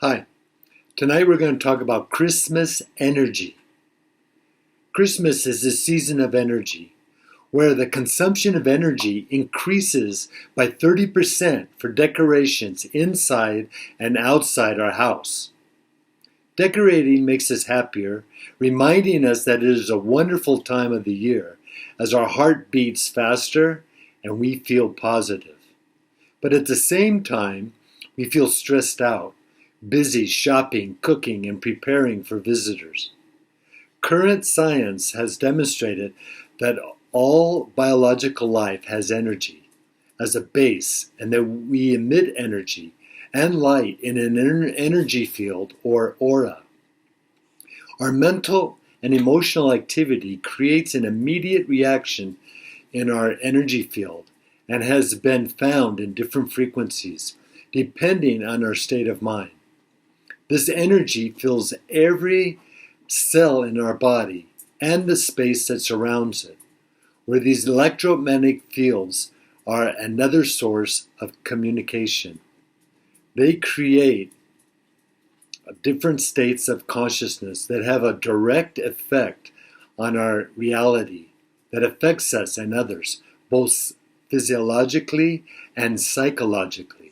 Hi, tonight we're going to talk about Christmas energy. Christmas is a season of energy where the consumption of energy increases by 30% for decorations inside and outside our house. Decorating makes us happier, reminding us that it is a wonderful time of the year as our heart beats faster and we feel positive. But at the same time, we feel stressed out, busy shopping, cooking, and preparing for visitors. Current science has demonstrated that all biological life has energy as a base and that we emit energy and light in an energy field or aura. Our mental and emotional activity creates an immediate reaction in our energy field and has been found in different frequencies depending on our state of mind. This energy fills every cell in our body and the space that surrounds it, where these electromagnetic fields are another source of communication. They create different states of consciousness that have a direct effect on our reality that affects us and others, both physiologically and psychologically.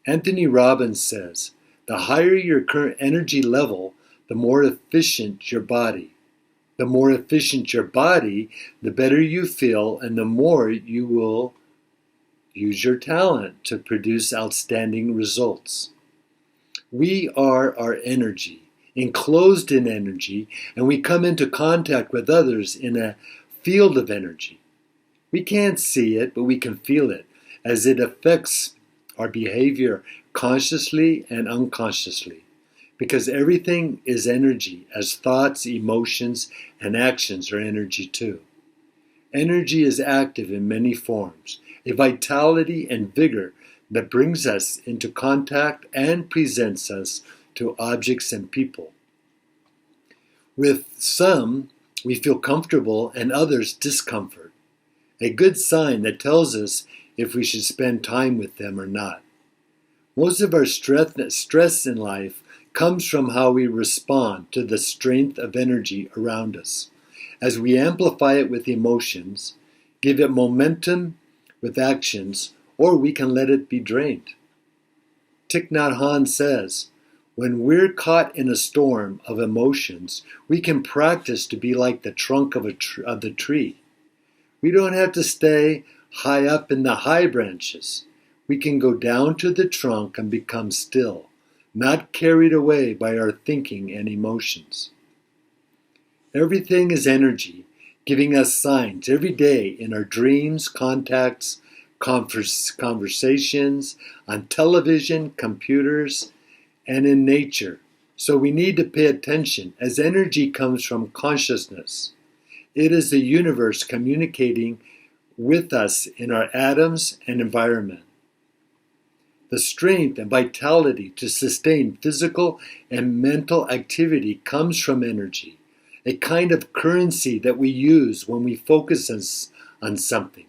Anthony Robbins says, the higher your current energy level, the more efficient your body. The more efficient your body, the better you feel, and the more you will use your talent to produce outstanding results. We are our energy, enclosed in energy, and we come into contact with others in a field of energy. We can't see it, but we can feel it as it affects our behavior consciously and unconsciously, because everything is energy, as thoughts, emotions, and actions are energy too. Energy is active in many forms, a vitality and vigor that brings us into contact and presents us to objects and people. With some, we feel comfortable and others discomfort, a good sign that tells us if we should spend time with them or not. Most of our stress in life comes from how we respond to the strength of energy around us, as we amplify it with emotions, give it momentum with actions, or we can let it be drained. Thich Nhat Hanh says, when we're caught in a storm of emotions, we can practice to be like the trunk of the tree. We don't have to stay high up in the high branches. We can go down to the trunk and become still, not carried away by our thinking and emotions. Everything is energy, giving us signs every day in our dreams, contacts, conversations, on television, computers, and in nature. So we need to pay attention as energy comes from consciousness. It is the universe communicating with us in our atoms and environment. The strength and vitality to sustain physical and mental activity comes from energy, a kind of currency that we use when we focus on something.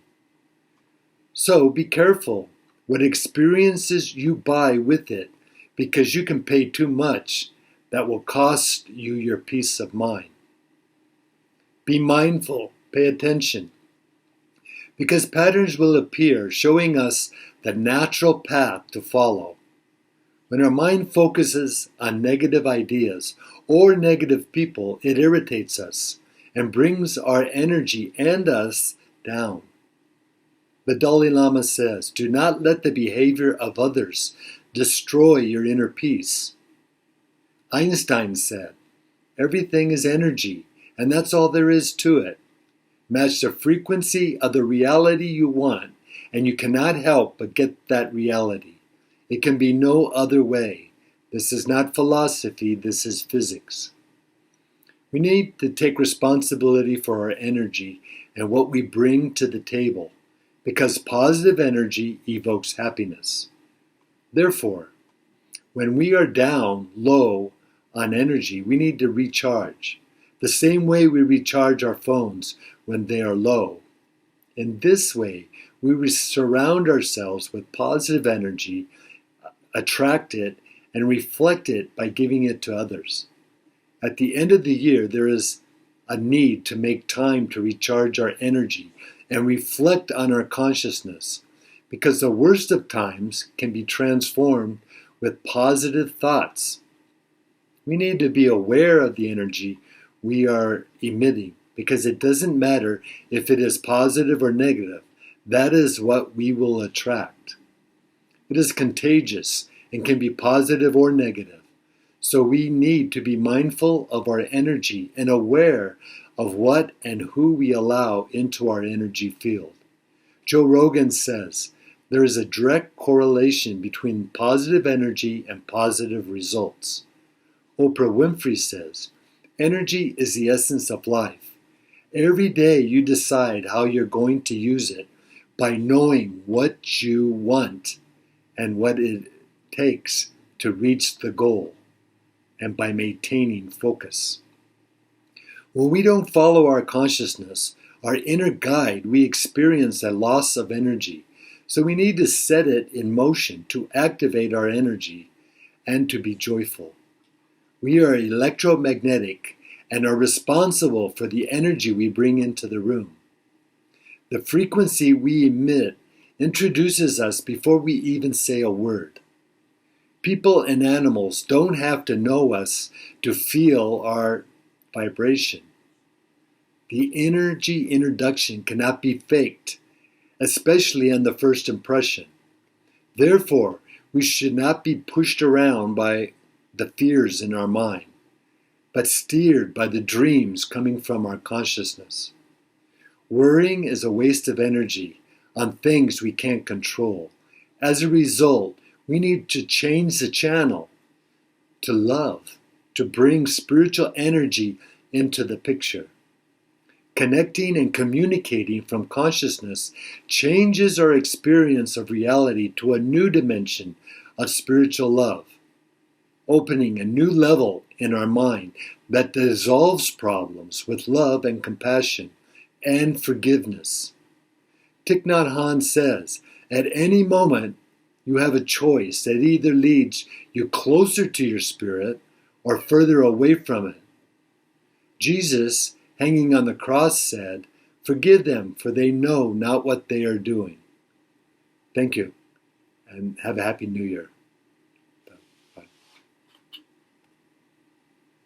So be careful what experiences you buy with it, because you can pay too much that will cost you your peace of mind. Be mindful, pay attention, because patterns will appear showing us the natural path to follow. When our mind focuses on negative ideas or negative people, it irritates us and brings our energy and us down. The Dalai Lama says, do not let the behavior of others destroy your inner peace. Einstein said, everything is energy, and that's all there is to it. Match the frequency of the reality you want, and you cannot help but get that reality. It can be no other way. This is not philosophy, this is physics. We need to take responsibility for our energy and what we bring to the table, because positive energy evokes happiness. Therefore, when we are down, low on energy, we need to recharge, the same way we recharge our phones when they are low. In this way, we surround ourselves with positive energy, attract it, and reflect it by giving it to others. At the end of the year, there is a need to make time to recharge our energy and reflect on our consciousness, because the worst of times can be transformed with positive thoughts. We need to be aware of the energy we are emitting, because it doesn't matter if it is positive or negative. That is what we will attract. It is contagious and can be positive or negative. So we need to be mindful of our energy and aware of what and who we allow into our energy field. Joe Rogan says there is a direct correlation between positive energy and positive results. Oprah Winfrey says, energy is the essence of life. Every day you decide how you're going to use it by knowing what you want and what it takes to reach the goal, and by maintaining focus. When we don't follow our consciousness, our inner guide, we experience a loss of energy. So we need to set it in motion to activate our energy and to be joyful. We are electromagnetic and are responsible for the energy we bring into the room. The frequency we emit introduces us before we even say a word. People and animals don't have to know us to feel our vibration. The energy introduction cannot be faked, especially on the first impression. Therefore, we should not be pushed around by the fears in our mind, but steered by the dreams coming from our consciousness. Worrying is a waste of energy on things we can't control. As a result, we need to change the channel to love, to bring spiritual energy into the picture. Connecting and communicating from consciousness changes our experience of reality to a new dimension of spiritual love, opening a new level in our mind that dissolves problems with love and compassion and forgiveness. Thich Nhat Hanh says, at any moment you have a choice that either leads you closer to your spirit or further away from it. Jesus, hanging on the cross, said, forgive them, for they know not what they are doing. Thank you, and have a happy New Year.